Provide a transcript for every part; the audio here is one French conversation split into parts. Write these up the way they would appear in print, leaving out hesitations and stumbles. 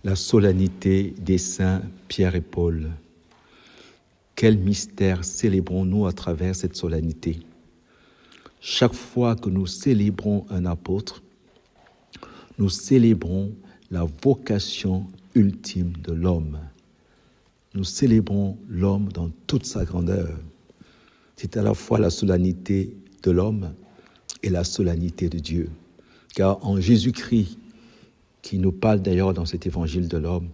La solennité des saints Pierre et Paul. Quel mystère célébrons-nous à travers cette solennité? Chaque fois que nous célébrons un apôtre, nous célébrons la vocation ultime de l'homme. Nous célébrons l'homme dans toute sa grandeur. C'est à la fois la solennité de l'homme et la solennité de Dieu. Car en Jésus-Christ, qui nous parle d'ailleurs dans cet évangile de l'homme,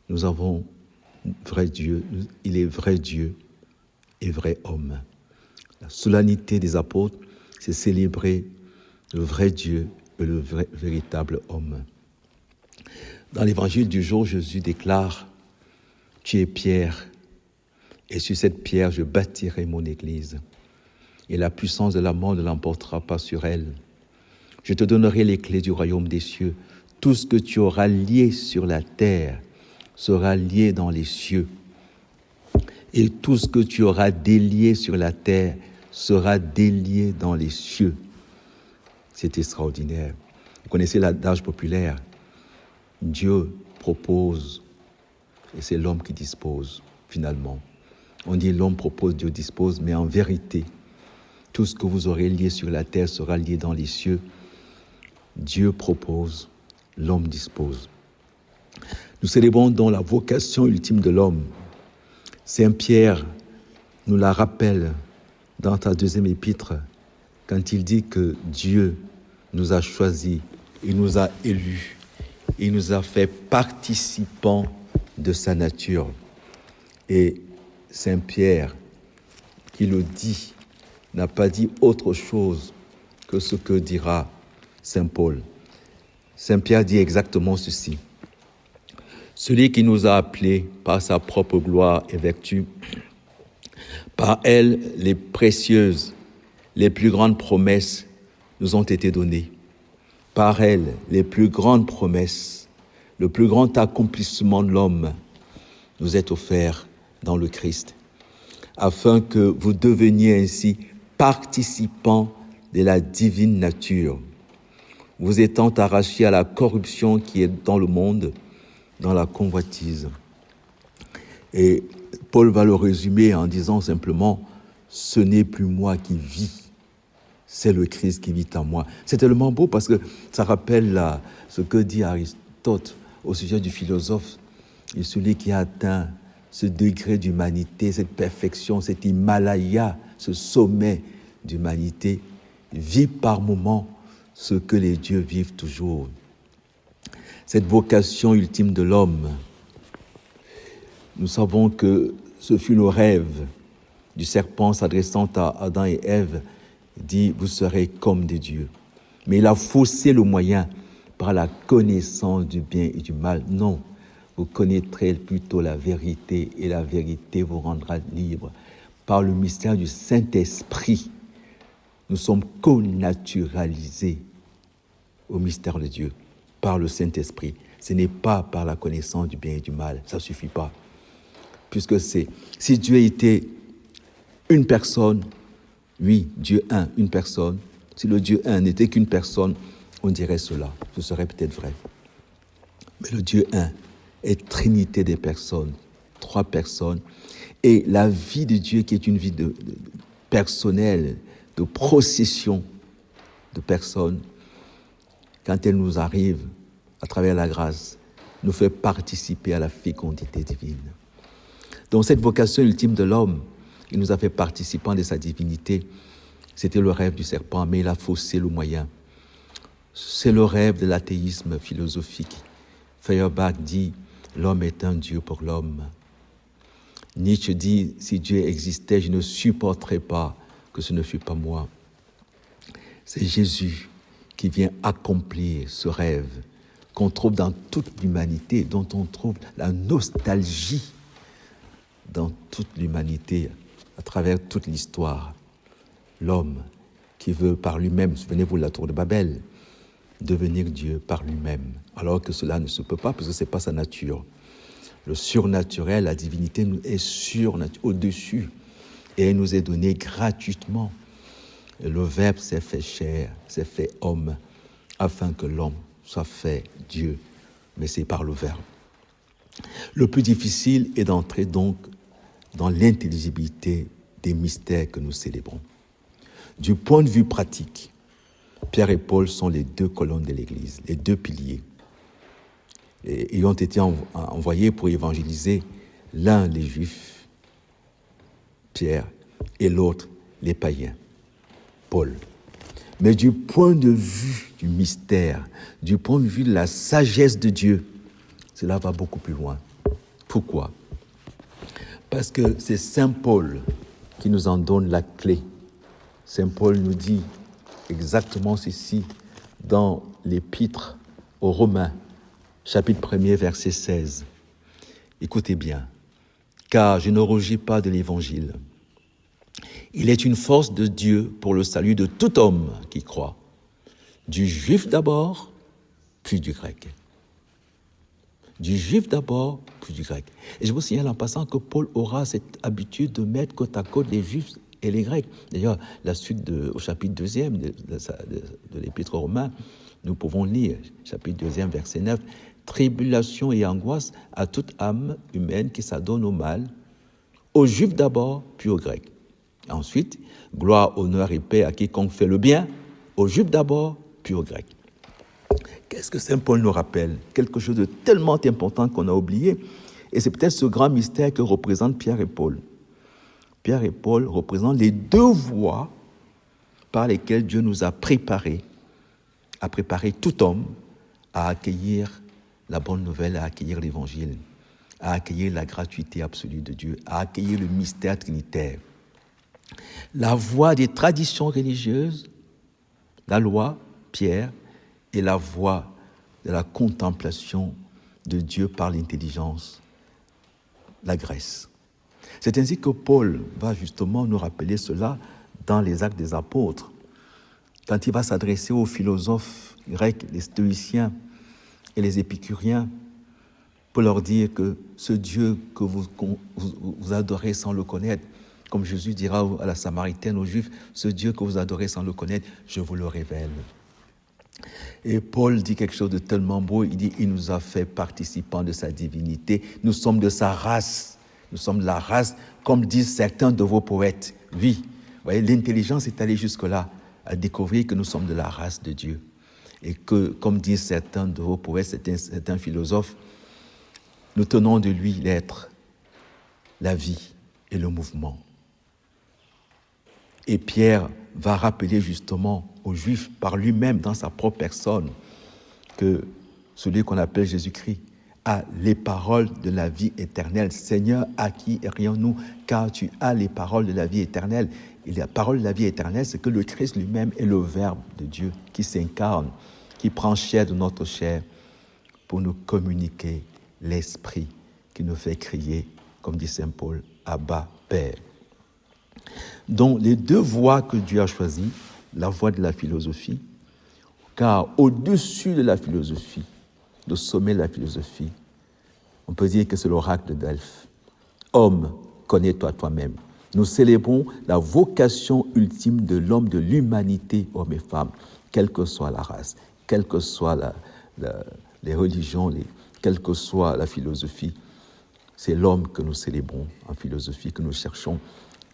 nous avons vrai Dieu, il est vrai Dieu et vrai homme. La solennité des apôtres, c'est célébrer le vrai Dieu et le véritable homme. Dans l'évangile du jour, Jésus déclare « Tu es Pierre, et sur cette pierre je bâtirai mon église, et la puissance de la mort ne l'emportera pas sur elle. Je te donnerai les clés du royaume des cieux. Tout ce que tu auras lié sur la terre sera lié dans les cieux. Et tout ce que tu auras délié sur la terre sera délié dans les cieux. » C'est extraordinaire. Vous connaissez l'adage populaire. Dieu propose et c'est l'homme qui dispose, finalement. On dit l'homme propose, Dieu dispose, mais en vérité, tout ce que vous aurez lié sur la terre sera lié dans les cieux. Dieu propose, l'homme dispose. Nous célébrons donc la vocation ultime de l'homme. Saint Pierre nous la rappelle dans sa deuxième épître, quand il dit que Dieu nous a choisis, il nous a élus, il nous a fait participants de sa nature. Et Saint Pierre, qui le dit, n'a pas dit autre chose que ce que dira Saint Paul. Saint Pierre dit exactement ceci. Celui qui nous a appelés par sa propre gloire et vertu, par elle les précieuses, les plus grandes promesses nous ont été données. Par elle, les plus grandes promesses, le plus grand accomplissement de l'homme nous est offert dans le Christ, afin que vous deveniez ainsi participants de la divine nature, vous étant arrachés à la corruption qui est dans le monde, dans la convoitise. Et Paul va le résumer en disant simplement « Ce n'est plus moi qui vis, c'est le Christ qui vit en moi ». C'est tellement beau parce que ça rappelle ce que dit Aristote au sujet du philosophe. Et celui qui a atteint ce degré d'humanité, cette perfection, cet Himalaya, ce sommet d'humanité, vit par moments ce que les dieux vivent toujours. Cette vocation ultime de l'homme, nous savons que ce fut le rêve du serpent s'adressant à Adam et Ève, dit « Vous serez comme des dieux ». Mais il a faussé le moyen par la connaissance du bien et du mal. Non, vous connaîtrez plutôt la vérité et la vérité vous rendra libre. Par le mystère du Saint-Esprit, nous sommes connaturalisés au mystère de Dieu, par le Saint-Esprit. Ce n'est pas par la connaissance du bien et du mal, ça ne suffit pas. Puisque si Dieu était une personne, oui, Dieu un, une personne, si le Dieu un n'était qu'une personne, on dirait cela, ce serait peut-être vrai. Mais le Dieu un est trinité des personnes, 3 personnes, et la vie de Dieu qui est une vie personnelle, de procession de personnes, quand elle nous arrive à travers la grâce, nous fait participer à la fécondité divine. Donc cette vocation ultime de l'homme, il nous a fait participants de sa divinité. C'était le rêve du serpent, mais il a faussé le moyen. C'est le rêve de l'athéisme philosophique. Feuerbach dit « L'homme est un Dieu pour l'homme ». Nietzsche dit « Si Dieu existait, je ne supporterais pas que ce ne fût pas moi ». C'est Jésus qui vient accomplir ce rêve qu'on trouve dans toute l'humanité, dont on trouve la nostalgie dans toute l'humanité, à travers toute l'histoire. L'homme qui veut par lui-même, souvenez-vous de la tour de Babel, devenir Dieu par lui-même, alors que cela ne se peut pas, parce que ce n'est pas sa nature. Le surnaturel, la divinité est au-dessus, et elle nous est donnée gratuitement. Et le Verbe s'est fait chair, s'est fait homme, afin que l'homme soit fait Dieu, mais c'est par le Verbe. Le plus difficile est d'entrer donc dans l'intelligibilité des mystères que nous célébrons. Du point de vue pratique, Pierre et Paul sont les deux colonnes de l'Église, les deux piliers. Et ils ont été envoyés pour évangéliser l'un les Juifs, Pierre, et l'autre les païens, Paul. Mais du point de vue du mystère, du point de vue de la sagesse de Dieu, cela va beaucoup plus loin. Pourquoi ? Parce que c'est Saint Paul qui nous en donne la clé. Saint Paul nous dit exactement ceci dans l'Épître aux Romains, chapitre 1er, verset 16. Écoutez bien. « Car je ne rougis pas de l'Évangile. Il est une force de Dieu pour le salut de tout homme qui croit, du juif d'abord, puis du grec. » Du juif d'abord, puis du grec. Et je vous signale en passant que Paul aura cette habitude de mettre côte à côte les juifs et les grecs. D'ailleurs, la suite au chapitre 2e de l'Épître aux Romains, nous pouvons lire, chapitre 2e, verset 9, « Tribulation et angoisse à toute âme humaine qui s'adonne au mal, aux juifs d'abord, puis aux grecs. Ensuite, gloire, honneur et paix à quiconque fait le bien, aux juifs d'abord, puis aux grecs. » Qu'est-ce que Saint Paul nous rappelle ? Quelque chose de tellement important qu'on a oublié. Et c'est peut-être ce grand mystère que représentent Pierre et Paul. Pierre et Paul représentent les deux voies par lesquelles Dieu nous a préparé tout homme à accueillir la bonne nouvelle, à accueillir l'évangile, à accueillir la gratuité absolue de Dieu, à accueillir le mystère trinitaire. La voie des traditions religieuses, la loi, Pierre, et la voie de la contemplation de Dieu par l'intelligence, la Grèce. C'est ainsi que Paul va justement nous rappeler cela dans les Actes des Apôtres, quand il va s'adresser aux philosophes grecs, les stoïciens et les épicuriens, pour leur dire que ce Dieu que vous adorez sans le connaître, comme Jésus dira à la Samaritaine, aux Juifs, ce Dieu que vous adorez sans le connaître, je vous le révèle. Et Paul dit quelque chose de tellement beau, il dit, il nous a fait participants de sa divinité, nous sommes de sa race, nous sommes de la race, comme disent certains de vos poètes. Oui, vous voyez, l'intelligence est allée jusque-là, à découvrir que nous sommes de la race de Dieu. Et que, comme disent certains de vos poètes, certains philosophes, nous tenons de lui l'être, la vie et le mouvement. Et Pierre va rappeler justement aux Juifs par lui-même, dans sa propre personne, que celui qu'on appelle Jésus-Christ a les paroles de la vie éternelle. Seigneur, à qui irions-nous, car tu as les paroles de la vie éternelle. Et la parole de la vie éternelle, c'est que le Christ lui-même est le Verbe de Dieu qui s'incarne, qui prend chair de notre chair pour nous communiquer l'Esprit qui nous fait crier, comme dit Saint Paul, Abba, Père. Donc, les deux voies que Dieu a choisies, la voie de la philosophie, car au-dessus de la philosophie, le sommet de la philosophie, on peut dire que c'est l'oracle de Delphes. Homme, connais-toi toi-même. Nous célébrons la vocation ultime de l'homme, de l'humanité, homme et femme, quelle que soit la race, quelles que soient les religions, quelle que soit la philosophie. C'est l'homme que nous célébrons en philosophie, que nous cherchons.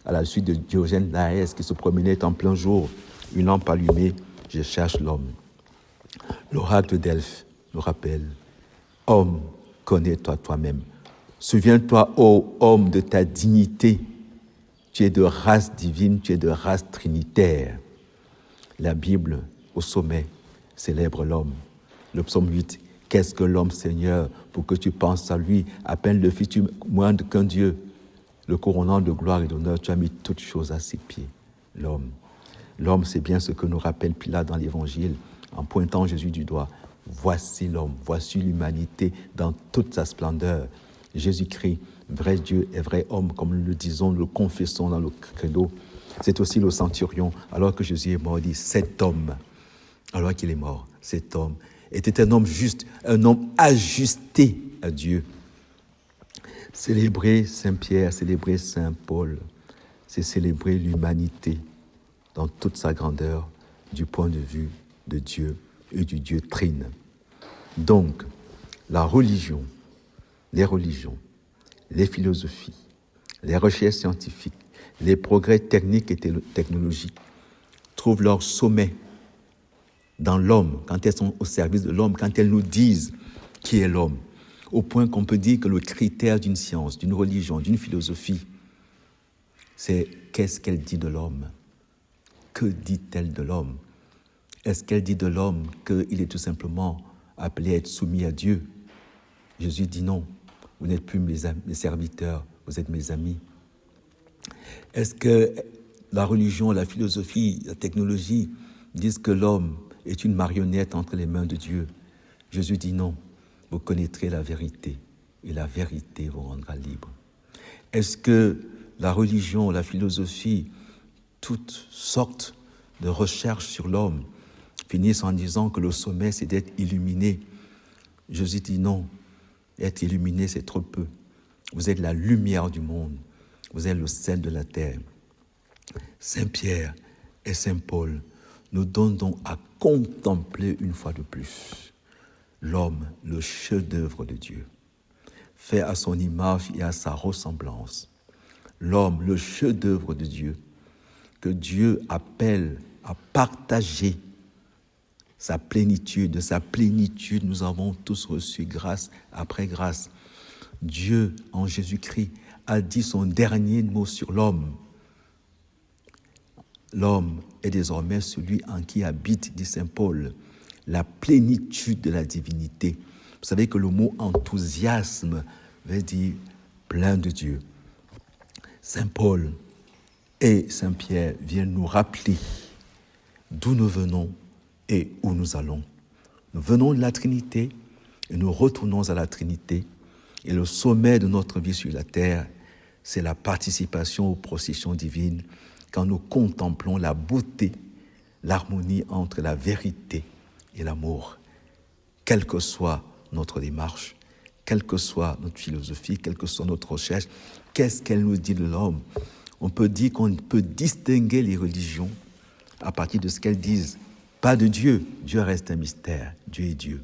À la suite de Diogène Laërce qui se promenait en plein jour, une lampe allumée, je cherche l'homme. L'oracle de Delphes nous rappelle, homme, connais-toi toi-même. Souviens-toi, ô homme, de ta dignité. Tu es de race divine, tu es de race trinitaire. La Bible, au sommet, célèbre l'homme. Le psaume 8, qu'est-ce que l'homme, Seigneur, pour que tu penses à lui, à peine le fils-tu moindre qu'un Dieu. Le couronnant de gloire et d'honneur, tu as mis toutes choses à ses pieds. L'homme. L'homme, c'est bien ce que nous rappelle Pilate dans l'Évangile, en pointant Jésus du doigt. Voici l'homme, voici l'humanité dans toute sa splendeur. Jésus-Christ, vrai Dieu et vrai homme, comme nous le disons, nous le confessons dans le credo. C'est aussi le centurion, alors que Jésus est mort, dit, cet homme, alors qu'il est mort, cet homme était un homme juste, un homme ajusté à Dieu. Célébrer Saint-Pierre, célébrer Saint-Paul, c'est célébrer l'humanité dans toute sa grandeur du point de vue de Dieu et du Dieu trine. Donc, la religion les religions, les philosophies, les recherches scientifiques, les progrès techniques et technologiques trouvent leur sommet dans l'homme, quand elles sont au service de l'homme, quand elles nous disent qui est l'homme, au point qu'on peut dire que le critère d'une science, d'une religion, d'une philosophie, c'est qu'est-ce qu'elle dit de l'homme? Que dit-elle de l'homme? Est-ce qu'elle dit de l'homme qu'il est tout simplement appelé à être soumis à Dieu? Jésus dit non, vous n'êtes plus mes serviteurs, vous êtes mes amis. Est-ce que la religion, la philosophie, la technologie disent que l'homme est une marionnette entre les mains de Dieu? Jésus dit non, vous connaîtrez la vérité et la vérité vous rendra libre. Est-ce que la religion, la philosophie, toutes sortes de recherches sur l'homme finissent en disant que le sommet c'est d'être illuminé? Jésus dit non, être illuminé c'est trop peu. Vous êtes la lumière du monde, vous êtes le sel de la terre. Saint Pierre et Saint Paul nous donnent donc à contempler une fois de plus l'homme, le chef-d'œuvre de Dieu, fait à son image et à sa ressemblance. L'homme, le chef-d'œuvre de Dieu, que Dieu appelle à partager sa plénitude. De sa plénitude, nous avons tous reçu grâce après grâce. Dieu, en Jésus-Christ, a dit son dernier mot sur l'homme. L'homme est désormais celui en qui habite, dit Saint Paul, la plénitude de la divinité. Vous savez que le mot enthousiasme veut dire plein de Dieu. Saint Paul et Saint Pierre viennent nous rappeler d'où nous venons et où nous allons. Nous venons de la Trinité et nous retournons à la Trinité. Et le sommet de notre vie sur la terre, c'est la participation aux processions divines quand nous contemplons la beauté, l'harmonie entre la vérité et l'amour. Quelle que soit notre démarche, quelle que soit notre philosophie, quelle que soit notre recherche, qu'est-ce qu'elle nous dit de l'homme? On peut dire qu'on peut distinguer les religions à partir de ce qu'elles disent. Pas de Dieu, Dieu reste un mystère, Dieu est Dieu.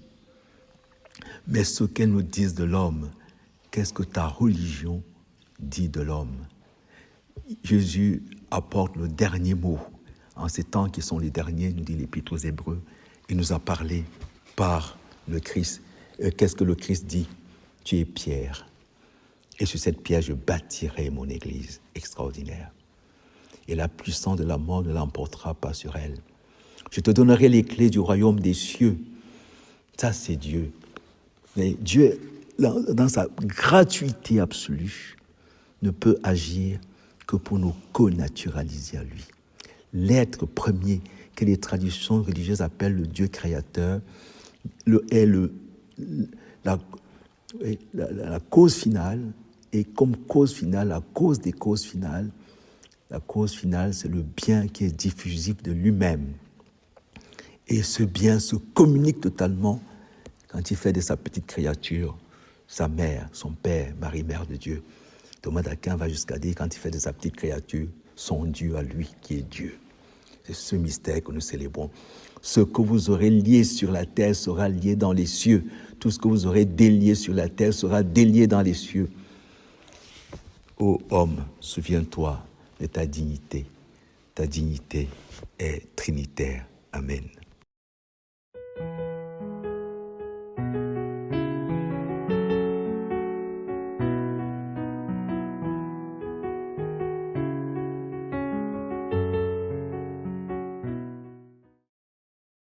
Mais ce qu'elles nous disent de l'homme, qu'est-ce que ta religion dit de l'homme? Jésus apporte le dernier mot. En ces temps qui sont les derniers, nous dit l'Épître aux Hébreux, il nous a parlé par le Christ. Qu'est-ce que le Christ dit? Tu es Pierre. Et sur cette pierre, je bâtirai mon église. Extraordinaire. Et la puissance de la mort ne l'emportera pas sur elle. Je te donnerai les clés du royaume des cieux. Ça, c'est Dieu. Mais Dieu, dans sa gratuité absolue, ne peut agir que pour nous connaturaliser à lui. L'être premier que les traditions religieuses appellent le Dieu créateur est la cause finale, et comme cause finale, la cause des causes finales, la cause finale, c'est le bien qui est diffusible de lui-même. Et ce bien se communique totalement quand il fait de sa petite créature sa mère, son père, Marie, mère de Dieu. Thomas d'Aquin va jusqu'à dire, quand il fait de sa petite créature son Dieu à lui, qui est Dieu. C'est ce mystère que nous célébrons. Ce que vous aurez lié sur la terre sera lié dans les cieux. Tout ce que vous aurez délié sur la terre sera délié dans les cieux. Ô homme, souviens-toi de ta dignité. Ta dignité est trinitaire. Amen.